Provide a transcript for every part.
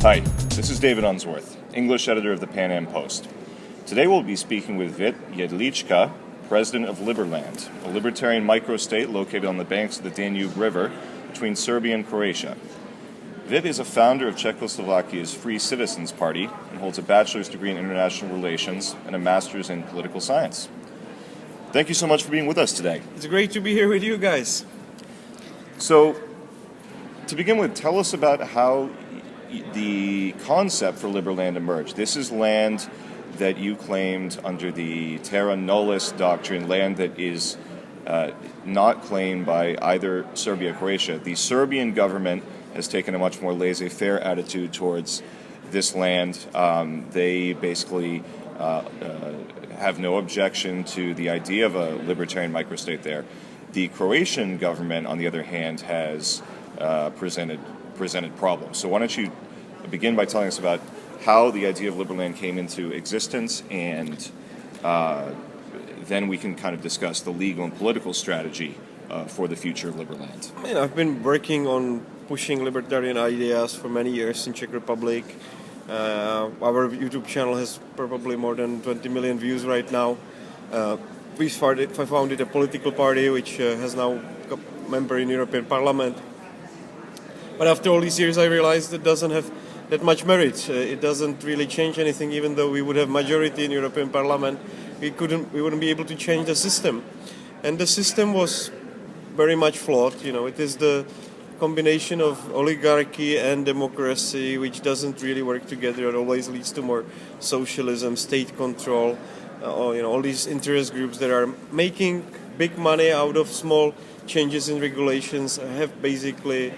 Hi, this is David Unsworth, English editor of the PanAm Post. Today we'll be speaking with Vit Jedlicka, President of Liberland, a libertarian microstate located on the banks of the Danube River between Serbia and Croatia. Vit is a founder of Czechoslovakia's Free Citizens Party and holds a bachelor's degree in international relations and a master's in political science. Thank you so much for being with us today. It's great to be here with you guys. So, to begin with, tell us about how the concept for Liberland emerged. This is land that you claimed under the terra nullius doctrine, land that is not claimed by either Serbia or Croatia. The Serbian government has taken a much more laissez-faire attitude towards this land. They basically have no objection to the idea of a libertarian microstate there. The Croatian government, on the other hand, has presented problems. So why don't you begin by telling us about how the idea of Liberland came into existence, and then we can kind of discuss the legal and political strategy for the future of Liberland. I've been working on pushing libertarian ideas for many years in Czech Republic. Our YouTube channel has probably more than 20 million views right now. We founded a political party which has now a member in European Parliament. But after all these years, I realized it doesn't have that much merit. It doesn't really change anything. Even though we would have majority in European Parliament, we wouldn't be able to change the system. And the system was very much flawed. It is the combination of oligarchy and democracy, which doesn't really work together. It always leads to more socialism, state control. All these interest groups that are making big money out of small changes in regulations have basically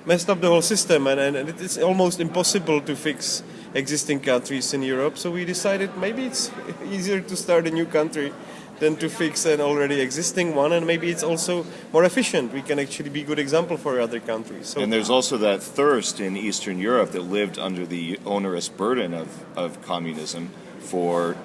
messed up the whole system, and it's almost impossible to fix existing countries in Europe. So we decided maybe it's easier to start a new country than to fix an already existing one, and maybe it's also more efficient. We can actually be a good example for other countries. So, and there's also that thirst in Eastern Europe that lived under the onerous burden of communism for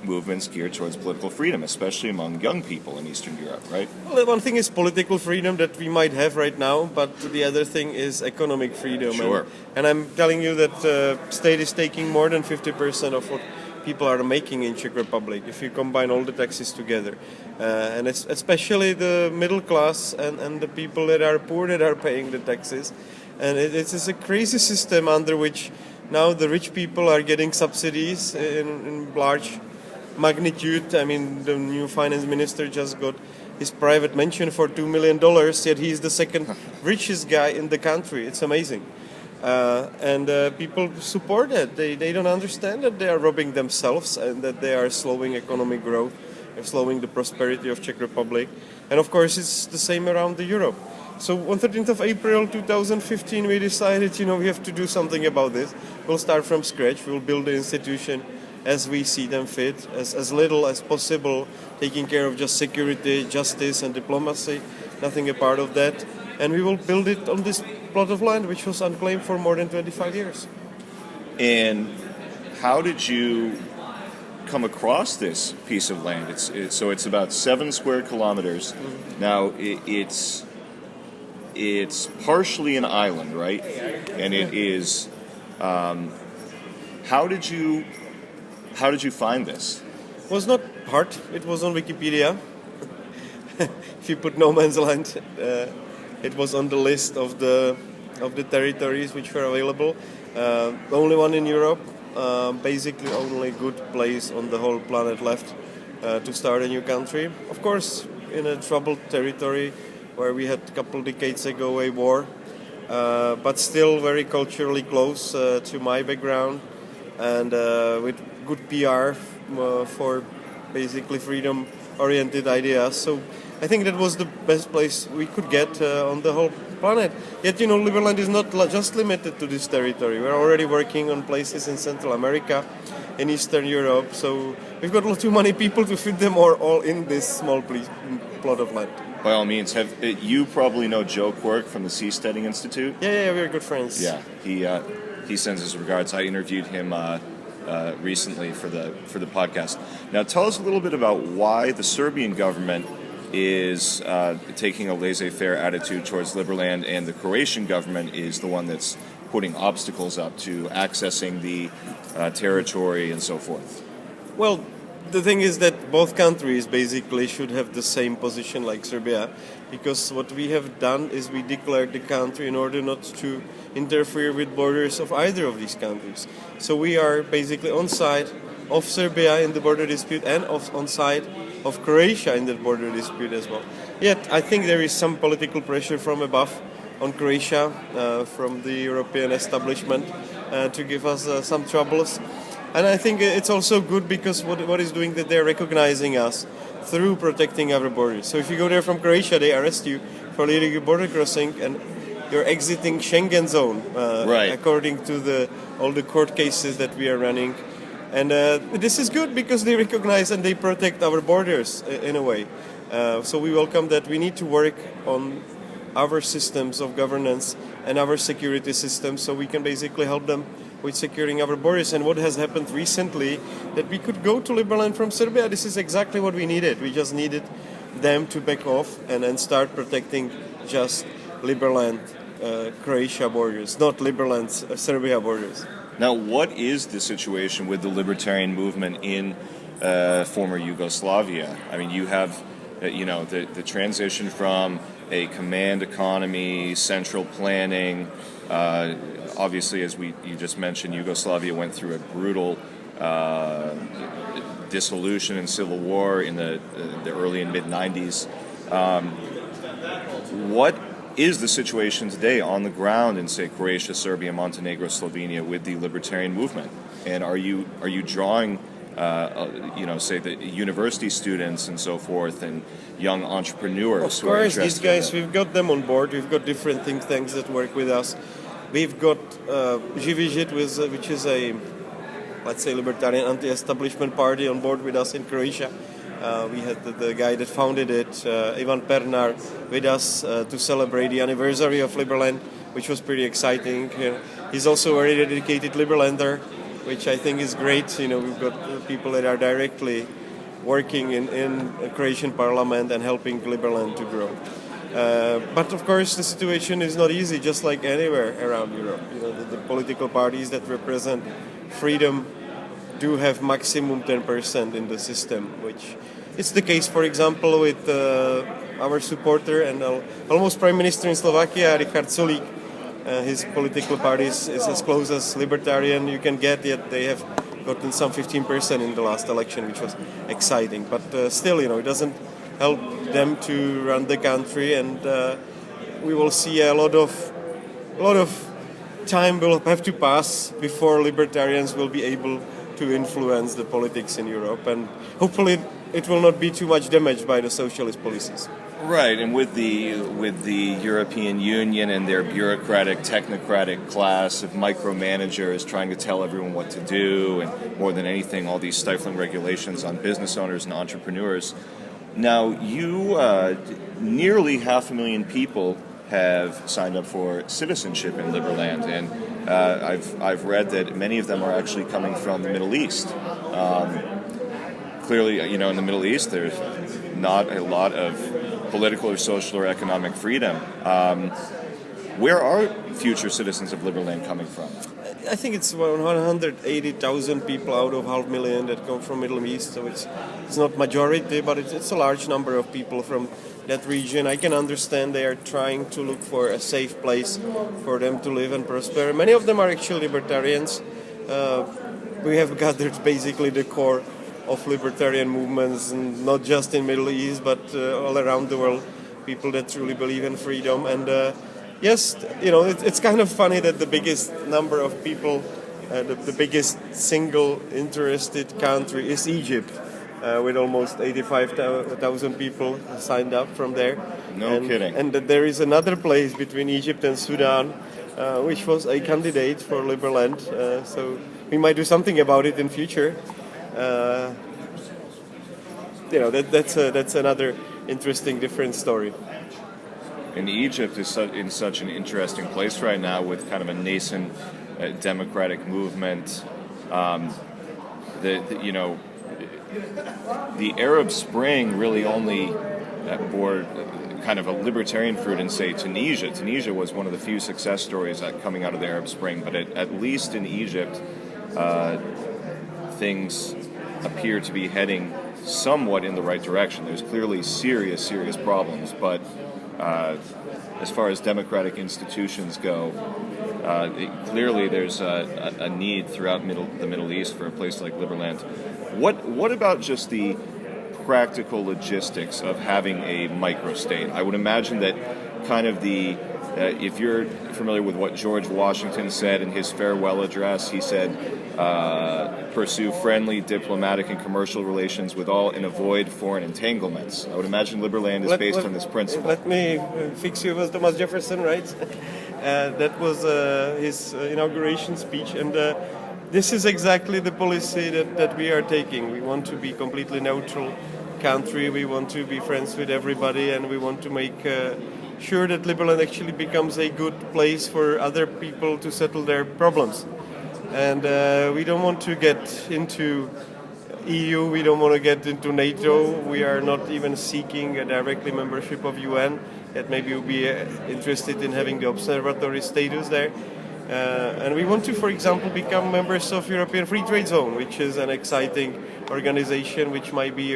movements geared towards political freedom, especially among young people in Eastern Europe, right? Well, one thing is political freedom that we might have right now, but the other thing is economic freedom. Sure. And I'm telling you that the state is taking more than 50% of what people are making in Czech Republic, if you combine all the taxes together. And it's especially the middle class and the people that are poor that are paying the taxes. And it's a crazy system under which now the rich people are getting subsidies in large magnitude. I mean, the new finance minister just got his private mansion for $2 million, yet he's the second richest guy in the country. It's amazing. And people support it. They don't understand that they are robbing themselves and that they are slowing economic growth, slowing the prosperity of Czech Republic. And of course, it's the same around Europe. So on 13th of April 2015, we decided, we have to do something about this. We'll start from scratch. We'll build the institution as we see them fit, as little as possible, taking care of just security, justice, and diplomacy, nothing a part of that. And we will build it on this plot of land, which was unclaimed for more than 25 years. And how did you come across this piece of land? So it's about 7 square kilometers. Mm-hmm. Now, it's partially an island, right? And it is. How did you find this? It was not hard. It was on Wikipedia. If you put no man's land, it was on the list of the territories which were available. The only one in Europe, basically only good place on the whole planet left to start a new country. Of course, in a troubled territory where we had a couple decades ago a war, but still very culturally close to my background, and with good PR for basically freedom-oriented ideas. So I think that was the best place we could get on the whole planet. Yet, Liberland is not just limited to this territory. We're already working on places in Central America, in Eastern Europe. So we've got too many people to fit them all in this small plot of land. By all means, you probably know Joe Quirk from the Seasteading Institute? Yeah, we're good friends. Yeah, he sends his regards. I interviewed him recently for the podcast. Now, tell us a little bit about why the Serbian government is taking a laissez-faire attitude towards Liberland, and the Croatian government is the one that's putting obstacles up to accessing the territory and so forth? Well, the thing is that both countries basically should have the same position like Serbia, because what we have done is we declared the country in order not to interfere with borders of either of these countries. So we are basically on side of Serbia in the border dispute and on side of Croatia in the border dispute as well. Yet I think there is some political pressure from above on Croatia, from the European establishment, to give us some troubles. And I think it's also good because what is doing that they're recognizing us through protecting our borders. So if you go there from Croatia, they arrest you for illegal border crossing and you're exiting Schengen zone, right, according to all the court cases that we are running. And this is good because they recognize and they protect our borders in a way. So we welcome that. We need to work on our systems of governance and our security systems so we can basically help them with securing our borders. And what has happened recently, that we could go to Liberland from Serbia, this is exactly what we needed. We just needed them to back off and then start protecting just Liberland Croatia borders, not Liberland Serbia borders. Now, what is the situation with the libertarian movement in former Yugoslavia? I mean, you have, the transition from a command economy, central planning. Obviously, as you just mentioned, Yugoslavia went through a brutal dissolution and civil war in the early and mid-90s. What is the situation today on the ground in, say, Croatia, Serbia, Montenegro, Slovenia with the libertarian movement? And are you drawing, say, the university students and so forth, and young entrepreneurs who are interested? Of course, these guys, we've got them on board. We've got different think tanks that work with us. We've got Živit, which is a, let's say, libertarian anti-establishment party on board with us in Croatia. We had the guy that founded it, Ivan Pernar, with us to celebrate the anniversary of Liberland, which was pretty exciting. He's also a very dedicated Liberlander, which I think is great. We've got people that are directly working in the Croatian parliament and helping Liberland to grow. But of course, the situation is not easy, just like anywhere around Europe. The political parties that represent freedom do have maximum 10% in the system, which is the case, for example, with our supporter and almost Prime Minister in Slovakia, Richard Sulík. His political party is as close as libertarian you can get, yet they have gotten some 15% in the last election, which was exciting. But still, it doesn't help them to run the country, and we will see a lot of time will have to pass before libertarians will be able to influence the politics in Europe, and hopefully it will not be too much damaged by the socialist policies. Right, and with the European Union and their bureaucratic, technocratic class of micromanagers trying to tell everyone what to do, and more than anything, all these stifling regulations on business owners and entrepreneurs. Now, nearly 500,000 people have signed up for citizenship in Liberland, and I've read that many of them are actually coming from the Middle East. Clearly, in the Middle East, there's not a lot of political or social or economic freedom. Where are future citizens of Liberland coming from? I think it's 180,000 people out of 500,000 that come from Middle East, so it's not majority, but it's a large number of people from that region. I can understand they are trying to look for a safe place for them to live and prosper. Many of them are actually libertarians. We have gathered basically the core of libertarian movements, and not just in Middle East, but all around the world, people that truly believe in freedom. And yes, it's kind of funny that the biggest number of people, the biggest single interested country is Egypt, with almost 85,000 people signed up from there. No kidding. And that there is another place between Egypt and Sudan, which was a candidate for Liberland. So we might do something about it in future. That's another interesting, different story. And Egypt is in such an interesting place right now, with kind of a nascent democratic movement. The Arab Spring really only kind of a libertarian fruit in, say, Tunisia. Tunisia was one of the few success stories coming out of the Arab Spring, but at least in Egypt, things appear to be heading somewhat in the right direction. There's clearly serious problems, but as far as democratic institutions go, clearly there's a need throughout the Middle East for a place like Liberland. What about just the practical logistics of having a microstate? I would imagine that kind of if you're familiar with what George Washington said in his farewell address, he said, pursue friendly diplomatic and commercial relations with all and avoid foreign entanglements. I would imagine Liberland is based on this principle. Let me fix you with Thomas Jefferson, right? That was his inauguration speech, and this is exactly the policy that we are taking. We want to be completely neutral country, we want to be friends with everybody, and we want to make sure that Liberland actually becomes a good place for other people to settle their problems. And we don't want to get into EU, we don't want to get into NATO, we are not even seeking a directly membership of UN, that maybe we'll be interested in having the observatory status there. And we want to, for example, become members of European Free Trade Zone, which is an exciting organization which might be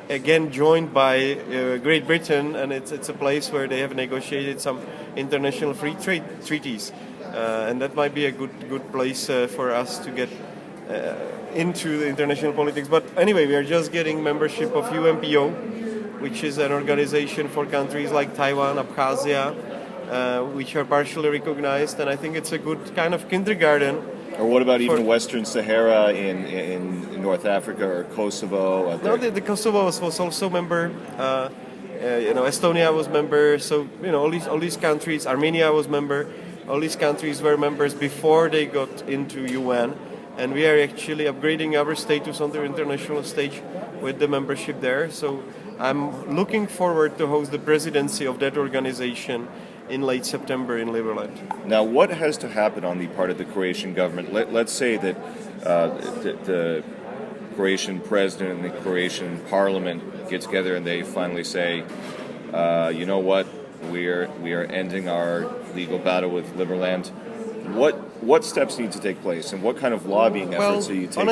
again joined by Great Britain, and it's a place where they have negotiated some international free trade treaties, and that might be a good place for us to get into the international politics. But anyway, we are just getting membership of UNPO, which is an organization for countries like Taiwan, Abkhazia, which are partially recognized, and I think it's a good kind of kindergarten. Or what about even Western Sahara in North Africa or Kosovo? No, the Kosovo was also member. Estonia was member. So all these countries. Armenia was member. All these countries were members before they got into UN, and we are actually upgrading our status on the international stage with the membership there. So I'm looking forward to host the presidency of that organization in late September in Liberland. Now, what has to happen on the part of the Croatian government? Let's say that the Croatian president and the Croatian parliament get together and they finally say, you know what, we are ending our legal battle with Liberland. What steps need to take place, and what kind of lobbying efforts are you taking?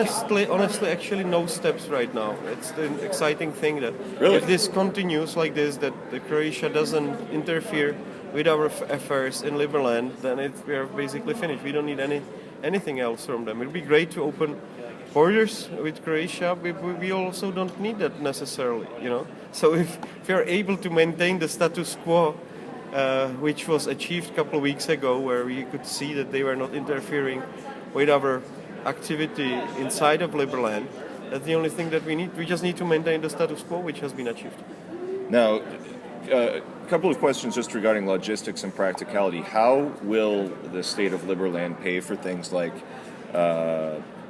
Honestly, actually, no steps right now. It's the exciting thing that really? If this continues like this, that the Croatia doesn't interfere with our affairs in Liberland, then we are basically finished. We don't need anything else from them. It would be great to open borders with Croatia. We also don't need that necessarily, So if we are able to maintain the status quo, which was achieved a couple of weeks ago, where we could see that they were not interfering with our activity inside of Liberland, that's the only thing that we need. We just need to maintain the status quo, which has been achieved. Now, a couple of questions just regarding logistics and practicality. How will the state of Liberland pay for things like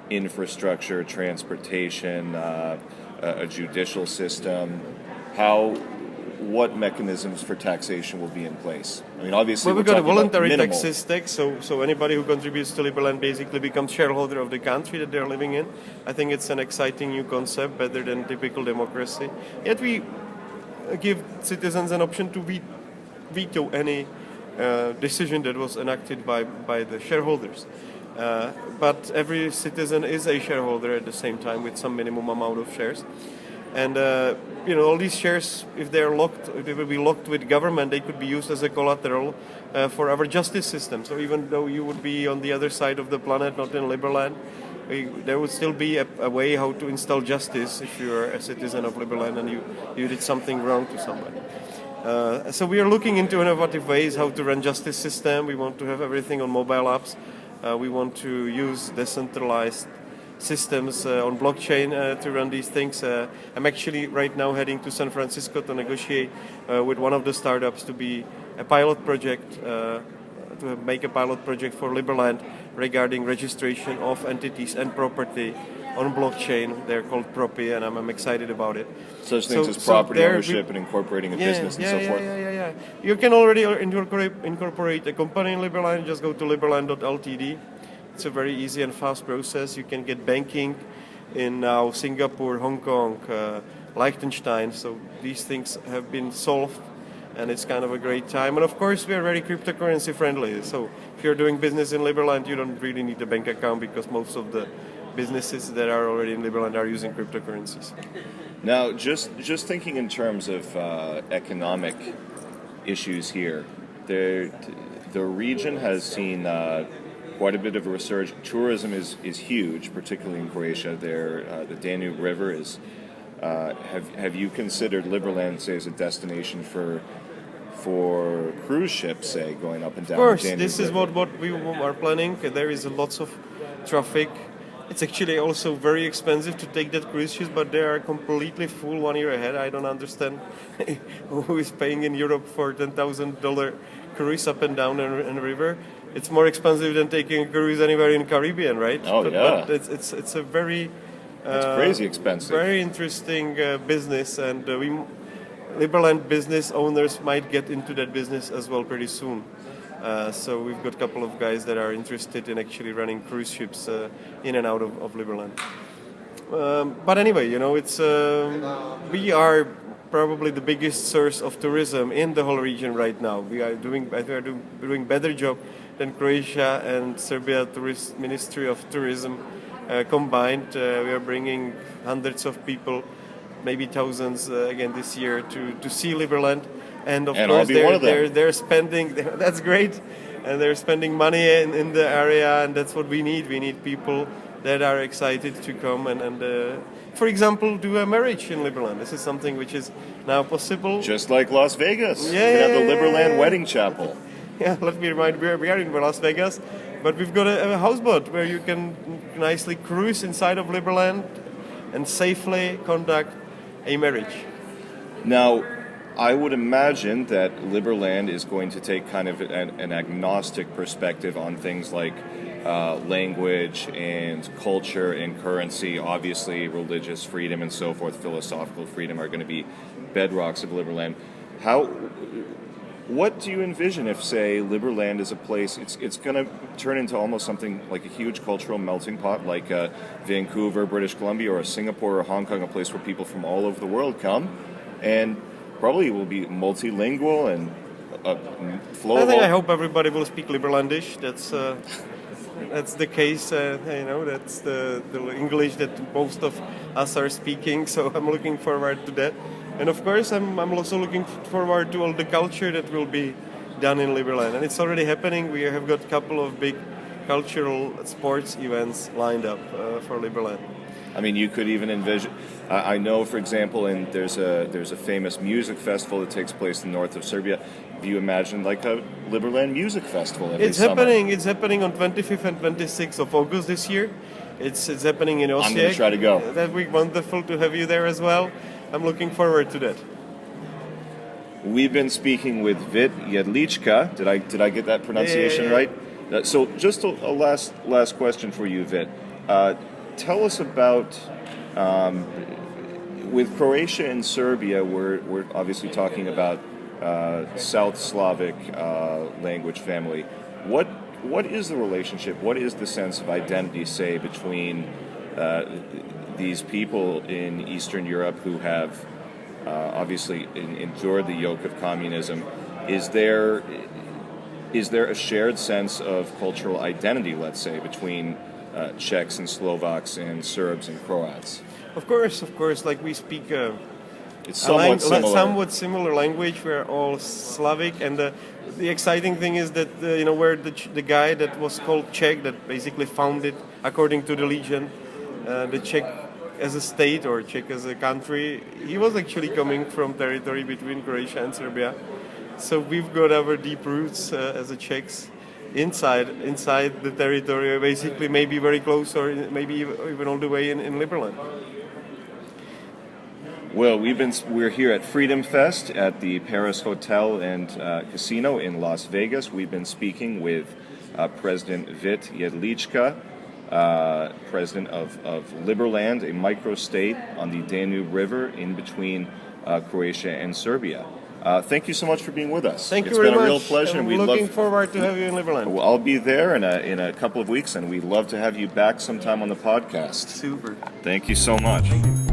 infrastructure, transportation, a judicial system? What mechanisms for taxation will be in place? I mean, obviously, we've got a voluntary minimal taxes tax, so anybody who contributes to Liberland basically becomes shareholder of the country that they're living in. I think it's an exciting new concept, better than typical democracy. Yet we give citizens an option to veto any decision that was enacted by the shareholders. But every citizen is a shareholder at the same time with some minimum amount of shares. And all these shares, if they will be locked with government, they could be used as a collateral for our justice system. So even though you would be on the other side of the planet, not in Liberland, there would still be a way how to install justice if you are a citizen of Liberland and you did something wrong to somebody. So we are looking into innovative ways how to run justice system. We want to have everything on mobile apps. We want to use decentralized systems on blockchain to run these things. I'm actually right now heading to San Francisco to negotiate with one of the startups to be a pilot project, to make a pilot project for Liberland regarding registration of entities and property on blockchain. They're called Propi, and I'm excited about it. Such things as property ownership and incorporating a business and so forth. Yeah. You can already incorporate a company in Liberland. Just go to liberland.ltd. It's a very easy and fast process. You can get banking in Singapore, Hong Kong, Liechtenstein. So these things have been solved and it's kind of a great time. And of course, we are very cryptocurrency friendly. So if you're doing business in Liberland, you don't really need a bank account because most of the businesses that are already in Liberland are using cryptocurrencies. Now, just thinking in terms of economic issues here, the region has seen quite a bit of a resurgence. Tourism is huge, particularly in Croatia. The Danube River is. Have you considered Liberland, say, as a destination for cruise ships, say, going up and down? Of course, the Danube this is River? what we are planning. There is lots of traffic. It's actually also very expensive to take that cruise ships, but they are completely full 1 year ahead. I don't understand who is paying in Europe for $10,000 cruise up and down in the river. It's more expensive than taking a cruise anywhere in Caribbean, right? Oh, yeah. But it's a very it's crazy expensive. very interesting business, and Liberland business owners might get into that business as well pretty soon. So we've got a couple of guys that are interested in actually running cruise ships in and out of Liberland. But anyway, we are probably the biggest source of tourism in the whole region right now. We are doing better job than Croatia and Serbia Tourist Ministry of Tourism combined. We are bringing hundreds of people, maybe thousands again this year to see Liberland. And of course, they're spending. That's great, and they're spending money in the area, and that's what we need. We need people that are excited to come and for example, do a marriage in Liberland. This is something which is now possible. Just like Las Vegas. Yeah, we have the Liberland Wedding Chapel. Yeah, let me remind, we are in Las Vegas, but we've got a houseboat where you can nicely cruise inside of Liberland and safely conduct a marriage. Now, I would imagine that Liberland is going to take kind of an agnostic perspective on things like language and culture and currency. Obviously, religious freedom and so forth, philosophical freedom are going to be bedrocks of Liberland. What do you envision if, say, Liberland is a place, it's going to turn into almost something like a huge cultural melting pot, like Vancouver, British Columbia, or Singapore or Hong Kong, a place where people from all over the world come, and probably will be multilingual and flow. I hope everybody will speak Liberlandish. That's the case. That's the English that most of us are speaking. So I'm looking forward to that. And of course, I'm also looking forward to all the culture that will be done in Liberland. And it's already happening. We have got a couple of big cultural sports events lined up for Liberland. I mean, you could even envision. I know, for example, there's a famous music festival that takes place in the north of Serbia. Have you imagined like a Liberland music festival every summer? It's happening on 25th and 26th of August this year. It's happening in Osijek. I'm going to try to go. That would be wonderful to have you there as well. I'm looking forward to that. We've been speaking with Vit Jedlicka. Did I get that pronunciation right? So just a last question for you, Vit. Tell us about, with Croatia and Serbia, we're obviously talking about South Slavic language family. What is the relationship? What is the sense of identity, say, between these people in Eastern Europe who have obviously endured the yoke of communism? Is there a shared sense of cultural identity, let's say, between Czechs and Slovaks and Serbs and Croats? Of course. Like we speak it's somewhat similar language. We're all Slavic, and the exciting thing is that where the guy that was called Czech, that basically founded, according to the legend, the Czech as a state or Czech as a country, he was actually coming from territory between Croatia and Serbia. So we've got our deep roots as a Czechs inside the territory, basically maybe very close or maybe even all the way in Liberland. Well, we're here at FreedomFest at the Paris Hotel and Casino in Las Vegas. We've been speaking with President Vit Jedlicka, president of Liberland, a microstate on the Danube River in between Croatia and Serbia. Thank you so much for being with us. Thank you very much. It's been a real pleasure. And we're looking forward to have you in Liberland. I'll be there in a couple of weeks, and we'd love to have you back sometime on the podcast. Super. Thank you so much. Thank you.